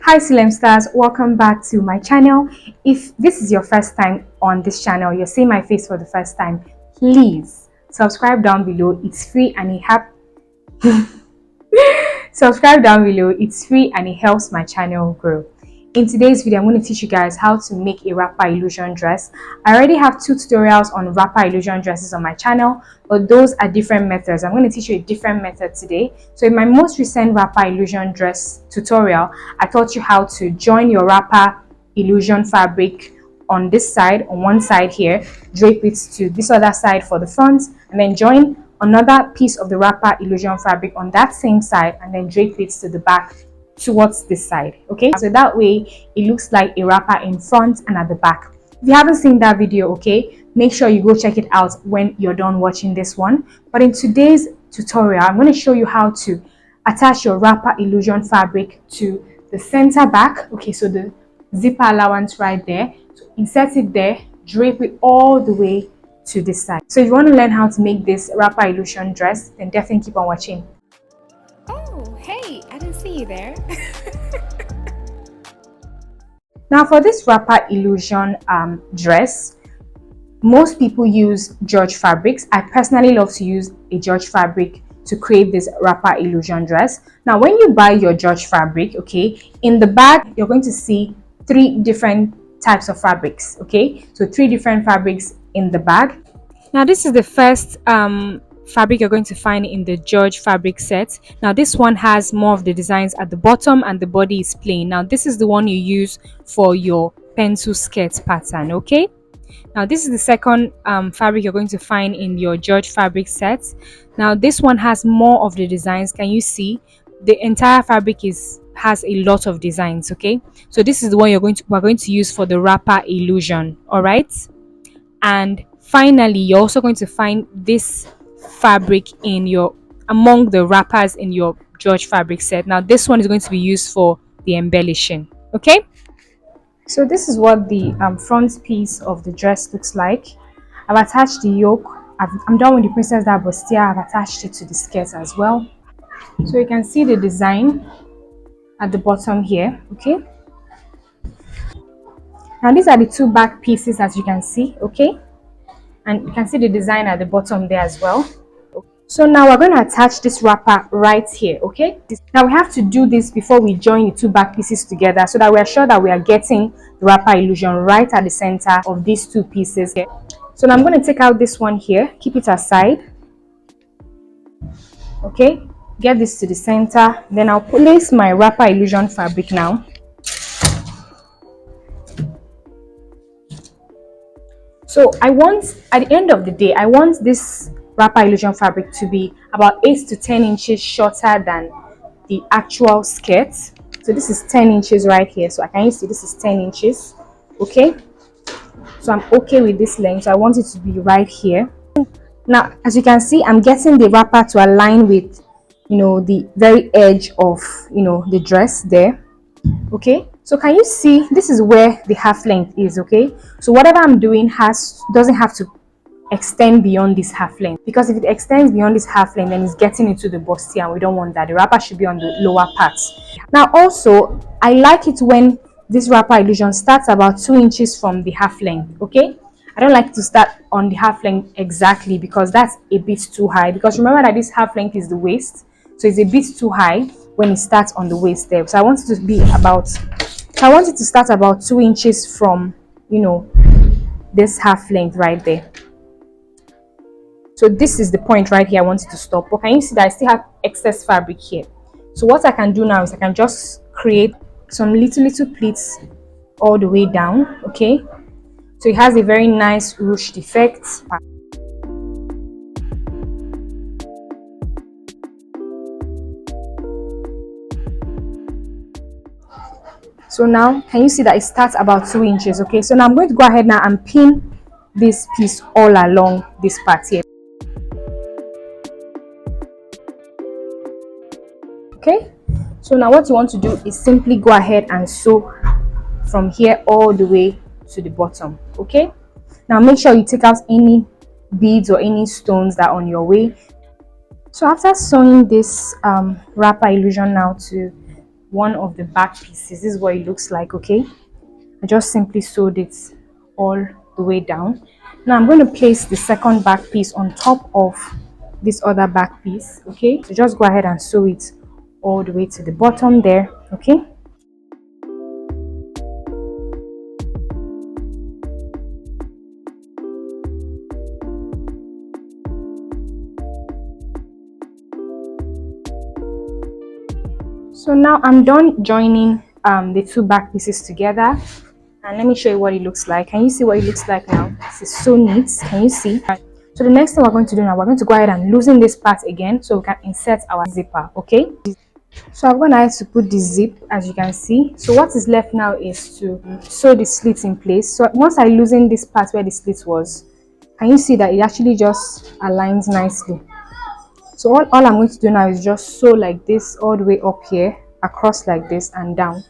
Hi Silem stars, welcome back to my channel. If this is your first time on this channel, you're seeing my face for the first time, please subscribe down below. It's free and subscribe down below. It's free and it helps my channel grow. In today's video, I'm going to teach you guys how to make a wrapper illusion dress. I already have 2 tutorials on wrapper illusion dresses on my channel, but those are different methods. I'm going to teach you a different method today. So in my most recent wrapper illusion dress tutorial, I taught you how to join your wrapper illusion fabric on this side, on one side here, drape it to this other side for the front, and then join another piece of the wrapper illusion fabric on that same side, and then drape it to the back towards this side. Okay, so that way it looks like a wrapper in front and at the back. If you haven't seen that video, okay, make sure you go check it out when you're done watching this one. But in today's tutorial, I'm going to show you how to attach your wrapper illusion fabric to the center back. Okay, so the zipper allowance right there, so insert it there, drape it all the way to this side. So if you want to learn how to make this wrapper illusion dress, then definitely keep on watching. Oh, hey, I didn't see you there. Now for this wrapper illusion dress, most people use George fabrics. I personally love to use a George fabric to create this wrapper illusion dress. Now when you buy your George fabric, okay, in the bag you're going to see 3 different types of fabrics. Okay, so 3 different fabrics in the bag. Now this is the first fabric you're going to find in the George fabric set. Now this one has more of the designs at the bottom and the body is plain. Now this is the one you use for your pencil skirt pattern. Okay, now this is the second fabric you're going to find in your George fabric set. Now this one has more of the designs. Can you see the entire fabric has a lot of designs? Okay, so this is the one we're going to use for the wrapper illusion. All right, and finally you're also going to find this fabric among the wrappers in your George fabric set. Now this one is going to be used for the embellishing. Okay, so this is what the front piece of the dress looks like. I've attached the yoke. I'm done with the princess that bustier. I've attached it to the skirt as well, so you can see the design at the bottom here. Okay, now these are the 2 back pieces, as you can see. Okay, and you can see the design at the bottom there as well. So now we're going to attach this wrapper right here. Okay, now we have to do this before we join the 2 back pieces together, so that we are sure that we are getting the wrapper illusion right at the center of these 2 pieces here. So now I'm going to take out this one here, keep it aside. Okay, get this to the center, then I'll place my wrapper illusion fabric now. So at the end of the day, I want this wrapper illusion fabric to be about 8 to 10 inches shorter than the actual skirt. So this is 10 inches right here. So I can see this is 10 inches. Okay, so I'm okay with this length. So I want it to be right here. Now, as you can see, I'm getting the wrapper to align with, the very edge of, the dress there. Okay, so can you see this is where the half length is? Okay, so whatever I'm doing doesn't have to extend beyond this half length, because if it extends beyond this half length, then it's getting into the bustier and we don't want that. The wrapper should be on the lower parts. Now also, I like it when this wrapper illusion starts about 2 inches from the half length. Okay, I don't like to start on the half length exactly, because that's a bit too high, because remember that this half length is the waist, so it's a bit too high when it starts on the waist there. So I want it to start about 2 inches from, this half length right there. So this is the point right here I want it to stop. But can you see that I still have excess fabric here? So what I can do now is I can just create some little pleats all the way down. Okay, so it has a very nice ruched effect. So now can you see that it starts about 2 inches? Okay, so now I'm going to go ahead now and pin this piece all along this part here. Okay, so now what you want to do is simply go ahead and sew from here all the way to the bottom. Okay, now make sure you take out any beads or any stones that are on your way. So after sewing this wrapper illusion now to one of the back pieces. This is what it looks like, okay? I just simply sewed it all the way down. Now I'm going to place the second back piece on top of this other back piece, okay? So just go ahead and sew it all the way to the bottom there, okay? So now I'm done joining the two back pieces together, and let me show you what it looks like. Can you see what it looks like now? This is so neat. Can you see? So the next thing we're going to do now, we're going to go ahead and loosen this part again so we can insert our zipper, okay? So I'm going to have to put the zip, as you can see. So what is left now is to sew the slit in place. So once I loosen this part where the slit was, can you see that it actually just aligns nicely? So all I'm going to do now is just sew like this all the way up here, across like this and down.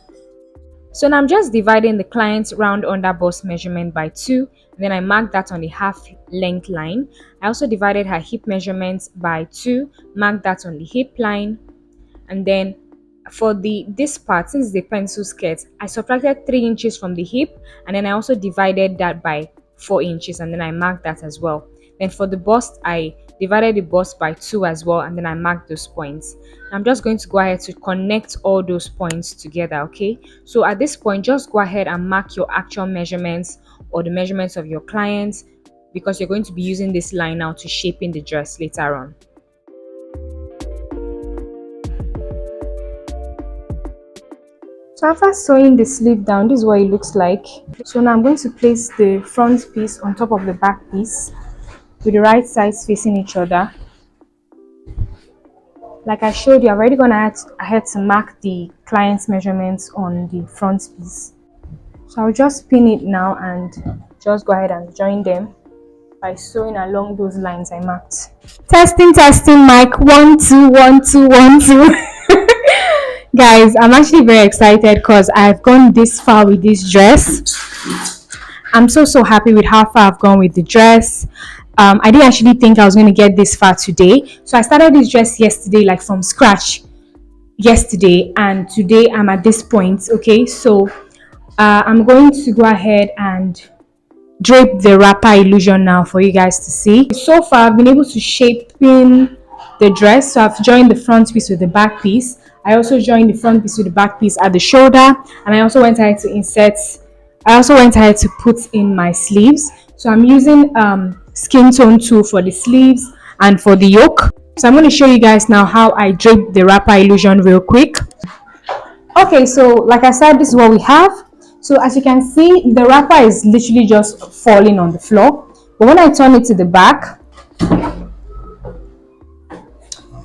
So now I'm just dividing the client's round under bust measurement by 2. Then I marked that on the half length line. I also divided her hip measurements by 2, marked that on the hip line. And then for this part, since the pencil skirt, I subtracted 3 inches from the hip, and then I also divided that by 4 inches, and then I marked that as well. Then for the bust, I divided the bust by 2 as well, and then I marked those points. I'm just going to go ahead to connect all those points together, okay? So at this point, just go ahead and mark your actual measurements or the measurements of your clients, because you're going to be using this line now to shape in the dress later on. So after sewing the sleeve down, this is what it looks like. So now I'm going to place the front piece on top of the back piece with the right sides facing each other. Like I showed you, I've already gone ahead to mark the client's measurements on the front piece. So I'll just pin it now and just go ahead and join them by sewing along those lines I marked. Testing, mic 1 2 1 2 1 2. Guys, I'm actually very excited because I've gone this far with this dress. I'm so happy with how far I've gone with the dress. I didn't actually think I was going to get this far today. So I started this dress yesterday, like from scratch yesterday, and today I'm at this point, okay? So I'm going to go ahead and drape the wrapper illusion now for you guys to see. So far I've been able to shape in the dress. So I've joined the front piece with the back piece. I also joined the front piece with the back piece at the shoulder, and I also went ahead to put in my sleeves. So I'm using skin tone tool for the sleeves and for the yoke. So I'm going to show you guys now how I drape the wrapper illusion real quick. Okay, so like I said, this is what we have. So as you can see, the wrapper is literally just falling on the floor. But when I turn it to the back,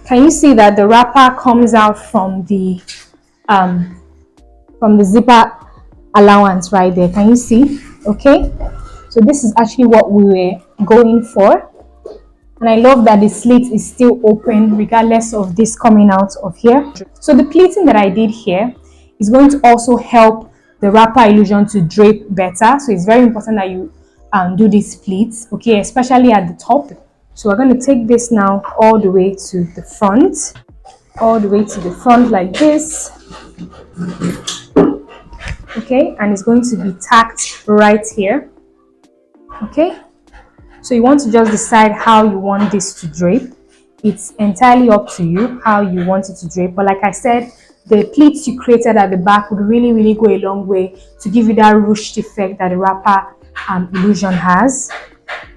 can you see that the wrapper comes out from the zipper allowance right there? Can you see? Okay, so this is actually what we were going for. And I love that the slit is still open regardless of this coming out of here. So the pleating that I did here is going to also help the wrapper illusion to drape better. So it's very important that you do these pleats, okay, especially at the top. So we're going to take this now all the way to the front, like this, okay, and it's going to be tacked right here, okay. So you want to just decide how you want this to drape. It's entirely up to you how you want it to drape, but like I said, the pleats you created at the back would really go a long way to give you that ruched effect that the wrapper illusion has.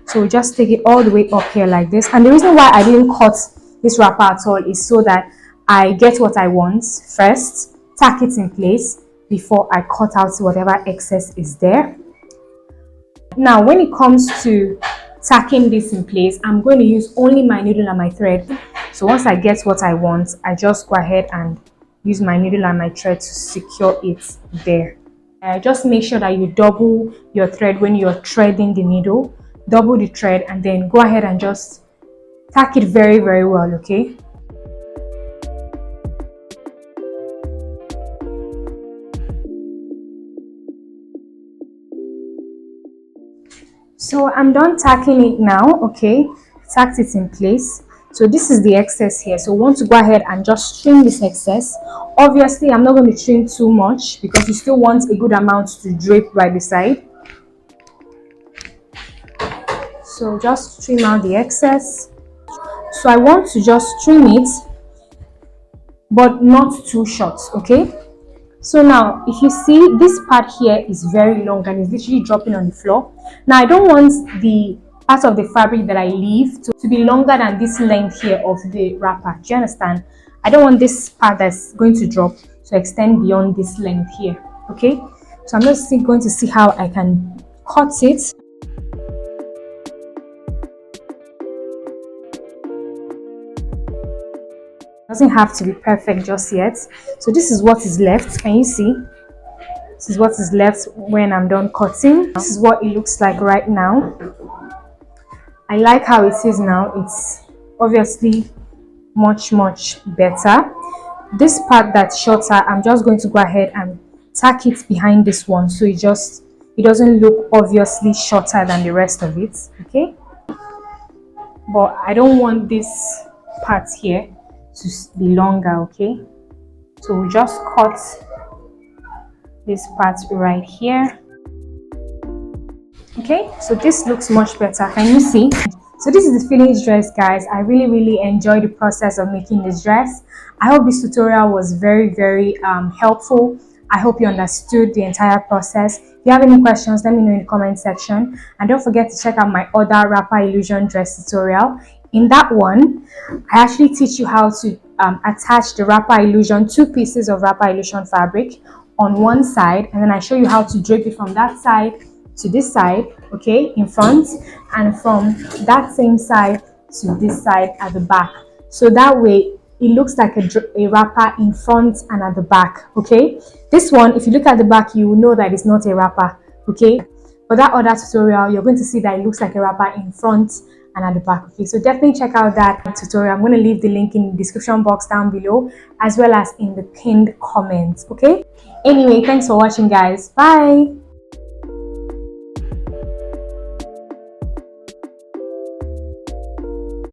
So we just take it all the way up here like this. And the reason why I didn't cut this wrapper at all is so that I get what I want first, tack it in place before I cut out whatever excess is there. Now when it comes to tacking this in place, I'm going to use only my needle and my thread. So once I get what I want, I just go ahead and use my needle and my thread to secure it there. Just make sure that you double your thread when you're threading the needle. Double the thread and then go ahead and just tack it very well, okay. So I'm done tacking it now, okay. Tacked it in place. So this is the excess here. So we want to go ahead and just trim this excess. Obviously, I'm not going to trim too much because you still want a good amount to drape by the side. So just trim out the excess. So I want to just trim it, but not too short, okay? So now, if you see, this part here is very long and it's literally dropping on the floor. Now, I don't want the part of the fabric that I leave to be longer than this length here of the wrapper. Do you understand? I don't want this part that's going to drop to extend beyond this length here, okay? So I'm just going to see how I can cut it. Doesn't have to be perfect just yet. So this is what is left. Can you see? This is what is left when I'm done cutting. This is what it looks like right now. I like how it is now. It's obviously much better. This part that's shorter, I'm just going to go ahead and tack it behind this one, so it doesn't look obviously shorter than the rest of it, okay? But I don't want this part here to be longer, okay? So we just cut this part right here. Okay, so this looks much better. Can you see? So this is the finished dress, guys. I really enjoyed the process of making this dress. I hope this tutorial was very helpful. I hope you understood the entire process. If you have any questions, let me know in the comment section, and don't forget to check out my other wrapper illusion dress tutorial. In that one, I actually teach you how to attach the wrapper illusion, 2 pieces of wrapper illusion fabric on one side, and then I show you how to drape it from that side to this side, okay, in front, and from that same side to this side at the back. So that way it looks like a wrapper in front and at the back, okay? This one, if you look at the back, you will know that it's not a wrapper, okay? For that other tutorial, you're going to see that it looks like a wrapper in front and at the back, okay? So definitely check out that tutorial. I'm going to leave the link in the description box down below, as well as in the pinned comments, okay? Anyway, thanks for watching, guys. Bye.